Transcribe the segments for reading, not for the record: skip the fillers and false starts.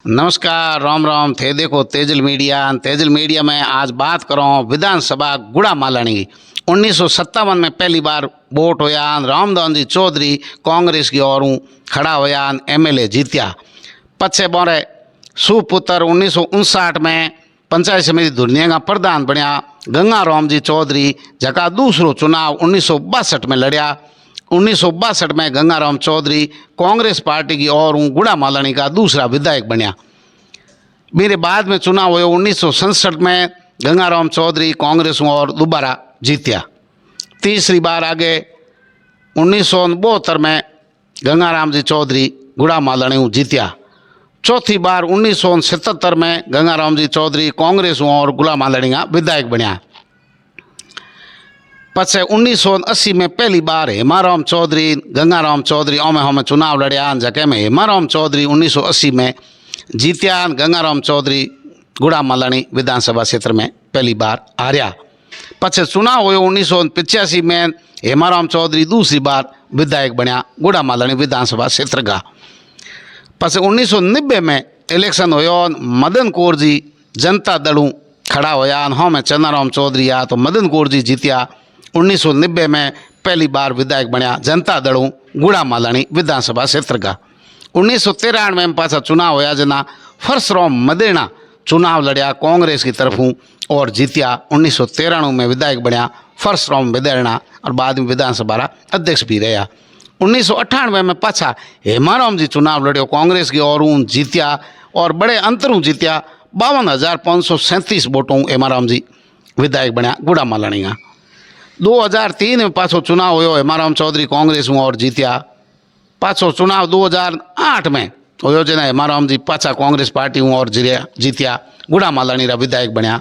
नमस्कार, राम राम थे। देखो तेजल मीडिया में आज बात करो विधानसभा गुड़ा मालानी 1957 में पहली बार वोट होया। रामदान जी चौधरी कांग्रेस की ओर खड़ा होया, एमएलए जीत्या। पछे बोरे सुपुत्र 1959 में पंचायत समिति दुनिया का प्रधान बनया। गंगा राम जी चौधरी जका दूसरो चुनाव 1962 में लड़या। 1962 में गंगाराम चौधरी कांग्रेस पार्टी की ओर गुड़ा मालानी का दूसरा विधायक बनया। मेरे बाद में चुनाव हुए 1967 में गंगाराम चौधरी कांग्रेस और दोबारा जीत्या। तीसरी बार आगे 1972 में गंगाराम जी चौधरी गुड़ा मालानी जीत्या। चौथी बार 1977 में गंगाराम जी चौधरी कांग्रेस और गुड़ा मालानी का विधायक बनया। पछे 1980 में पहली बार हेमाराम चौधरी गंगाराम चौधरी ओमे हमें चुनाव लड़या, जके में हेमाराम चौधरी 1980 में जीत्या। गंगाराम चौधरी गुड़ा मालानी विधानसभा क्षेत्र में पहली बार हारया। पछे चुनाव हुए 1985 में हेमाराम चौधरी दूसरी बार विधायक बनया गुड़ा मालानी विधानसभा क्षेत्र का। पछे 1990 में इलेक्शन होयो, मदन कौर जी जनता दल खड़ा होया। हमें चंद्राराम चौधरी आ तो मदन कौर जी जीत्या। 1990 में पहली बार विधायक बनया जनता दल गुड़ा मालानी विधानसभा क्षेत्र का। 1993 में पाछा चुनाव होया, जना फरसराम मदेना चुनाव लड़या कांग्रेस की तरफों और जीत्या। 1993 में विधायक बनया फरसराम मदेना और बाद में विधानसभा अध्यक्ष भी रहा। 1998 में पाछा हेमाराम जी चुनाव लड़ो कांग्रेस की ओर जीत्या और बड़े अंतरों जीत्या। 52,537 वोटों हेमाराम जी विधायक बनया गुड़ा मालानी का। 2003 में पाछो चुनाव होयो, हेमाराम चौधरी कांग्रेस और जीत्या। पाछो चुनाव 2008 में होयो, जना हेमाराम जी पाछा कांग्रेस पार्टी और जीत्या, गुड़ा मालानी रा विधायक बनया।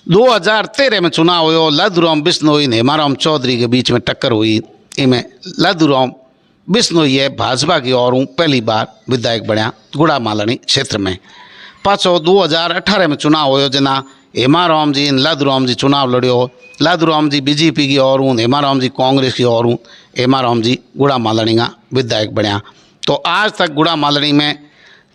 2013 में चुनाव होयो, लदुराम बिश्नोई हेमाराम चौधरी के बीच में टक्कर हुई। इनमें लदुराम बिश्नोई है भाजपा की ओर पहली बार विधायक बनया गुड़ा मालानी क्षेत्र में। पाछो 2018 में चुनाव होयो, जना हेमाराम जी लदुराम जी चुनाव लड़ियो। लदुराम जी बीजेपी की ओर हेमाराम जी कांग्रेस की ओर हेमाराम जी गुड़ा मालानी का विधायक बनया। तो आज तक गुड़ा मालानी में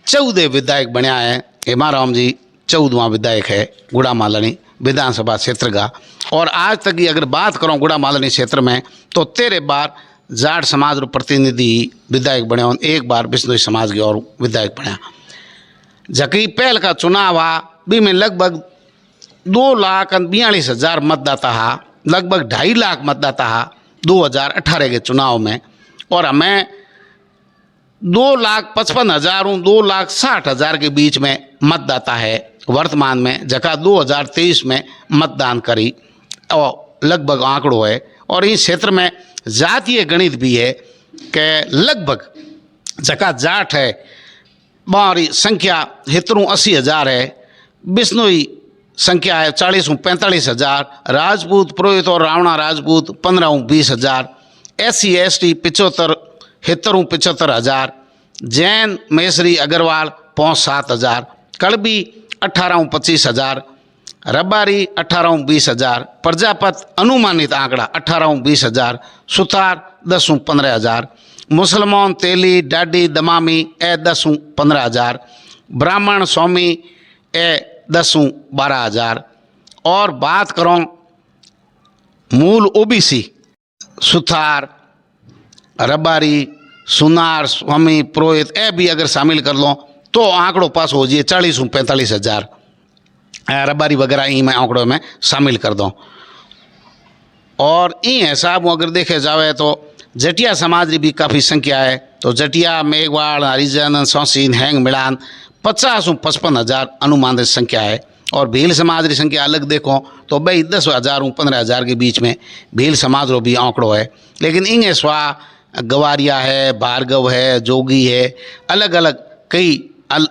14 विधायक बनया है। हेमाराम जी 14वां विधायक है गुड़ा मालानी विधानसभा क्षेत्र का। और आज तक की अगर बात करूँ गुड़ा मालानी क्षेत्र में तो 13 बार जाट समाज रो प्रतिनिधि विधायक बने और 1 बार बिश्नोई समाज की ओर विधायक बनया। जकी पहल का चुनाव आ भी में लगभग 2,42,000 मतदाता हा, लगभग 2.5 लाख मतदाता हा 2018 के चुनाव में। और हमें 2,55,000 2,60,000 के बीच में मतदाता है वर्तमान में, जका 2023 में मतदान करी और लगभग आंकड़ो है। और इस क्षेत्र में जातीय गणित भी है कि लगभग जका जाट है बारी संख्या हितरू 80,000 है, बिश्नोई संख्या है 40-45,000, राजपूत पुरोहित और रावणा राजपूत 15-20,000, SC ST 75 हितरू 75,000, जैन मेसरी अग्रवाल 5-7,000, कड़बी 18-25,000, रबारी 18-20,000, प्रजापत अनुमानित आंकड़ा 18-20,000, सुथार 10-15,000, मुसलमान तेली डाडी दमामी ए 10-15,000, ब्राह्मण स्वामी ए 10-12,000। और बात करो मूल OBC सुथार रबारी सुनार स्वामी पुरोहित ए भी अगर शामिल कर लो तो आंकड़ों पास हो जाए 40-45,000। रबारी वगैरह ई में आंकड़ों में शामिल कर दो। और ई हिसाब अगर देखे जाए तो जटिया समाज की भी काफ़ी संख्या है। तो जटिया मेघवाड़ हरिजन सौसीन हैंग मिलान 50-55,000 अनुमानित संख्या है। और भील समाज की संख्या अलग देखो तो भाई 10,000-15,000 के बीच में भील समाज रो भी आंकड़ो है। लेकिन इंगे स्वा गवारिया है, भार्गव है, जोगी है, अलग अलग कई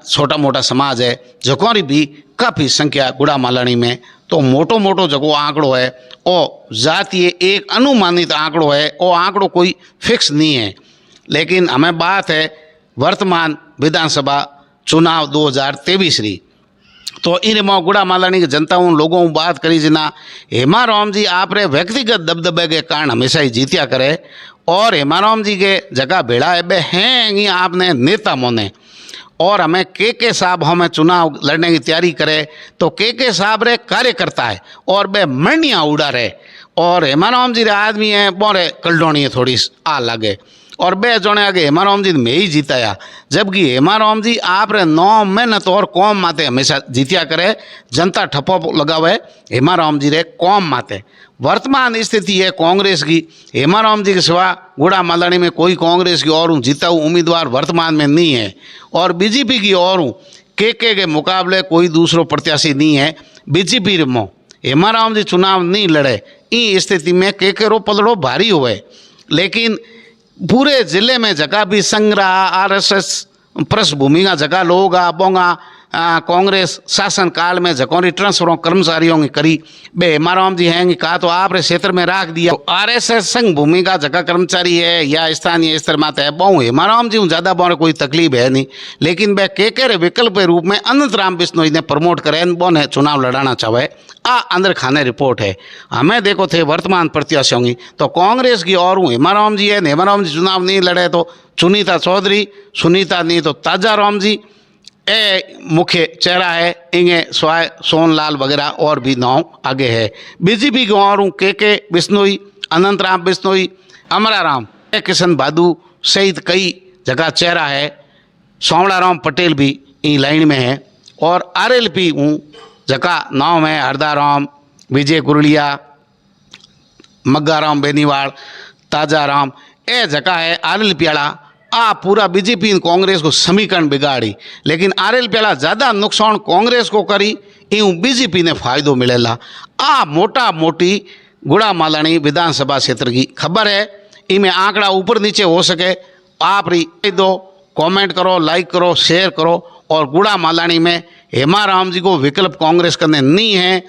छोटा मोटा समाज है जकोरी भी काफ़ी संख्या गुड़ा मालानी में। तो मोटो मोटो जगो आंकड़ो है वो जातीय एक अनुमानित आंकड़ो है, वो आंकड़ो कोई फिक्स नहीं है। लेकिन हमें बात है वर्तमान विधानसभा चुनाव 2023 री। तो इन गुड़ा मालानी की जनता लोगों बात करी जना हेमाराम जी आपरे व्यक्तिगत दबदबे के कारण हमेशा ही जीत्या करे। और हेमाराम जी के जगह भेड़ा है बे हैं आपने नेता मोने और हमें के साहब हमें चुनाव लड़ने की तैयारी करे तो के साहब रे कार्यकर्ता है और बे मणिया उड़ा रहे और हेमाराम जी रे आदमी है बोरे कलडोनी थोड़ी आ लगे और बे जोने आगे हेमाराम जी में ही जीताया, जबकि हेमाराम जी आप रे 9 मेहनत और कौम माते हमेशा जीत्या करे। जनता ठप्पो लगावे हेमाराम जी रे कौम माते। वर्तमान स्थिति है कांग्रेस की, हेमाराम जी के सिवा गुड़ा मालानी में कोई कांग्रेस की और जीता हुआ उम्मीदवार वर्तमान में नहीं है और बीजेपी की और के मुकाबले कोई दूसरो प्रत्याशी नहीं है। बीजेपी में हेमाराम जी चुनाव नहीं लड़े, इस स्थिति में के रो पलड़ो भारी हुए। लेकिन पूरे जिले में जगह भी संघ रहा, आरएसएस पृष्ठभूमि का जगह लोग बोंगा कांग्रेस शासन काल में जकोरी ट्रांसफरों कर्मचारियों की करी बे हेमाराम जी हैं कहा तो आपने क्षेत्र में रख दिया। आरएसएस संघ भूमि का जगह कर्मचारी है या स्थानीय स्तर माते है बहु हेमाराम जी ज़्यादा बोने कोई तकलीफ है नहीं, लेकिन वह के विकल्प के रूप में अनंत राम बिश्नोई ने प्रमोट करे बोने चुनाव लड़ाना चाहे। अंदर खाने रिपोर्ट है हमें देखो थे वर्तमान प्रत्याशियों की तो कांग्रेस की और हेमाराम जी है, हेमाराम जी चुनाव नहीं लड़े तो सुनीता चौधरी, सुनीता नहीं तो ताजा राम जी ए मुख्य चेहरा है। इंगे स्वाय सोनलाल वगैरह और भी नाव आगे है। बीजेपी के और के बिश्नोई, अनंत राम बिश्नोई, अमराराम, किशन भादू सहित कई जगह चेहरा है। सोमड़ाराम पटेल भी इन लाइन में है और आरएलपी हूँ जगह नाव में हरदाराम, विजय गुरलिया, मग्गाराम बेनीवाड़, ताजाराम ए जगह है। आरएलपी वाला पूरा बीजेपी कांग्रेस को समीकरण बिगाड़ी, लेकिन आरएलपी वाला ज़्यादा नुकसान कांग्रेस को करी यूँ बीजेपी ने फायदो मिलेला। मोटा मोटी गुड़ा मालानी विधानसभा क्षेत्र की खबर है। इनमें आंकड़ा ऊपर नीचे हो सके आप दो, कमेंट करो, लाइक करो, शेयर करो। और गुड़ा मालानी में हेमाराम जी को विकल्प कांग्रेस करने नहीं है।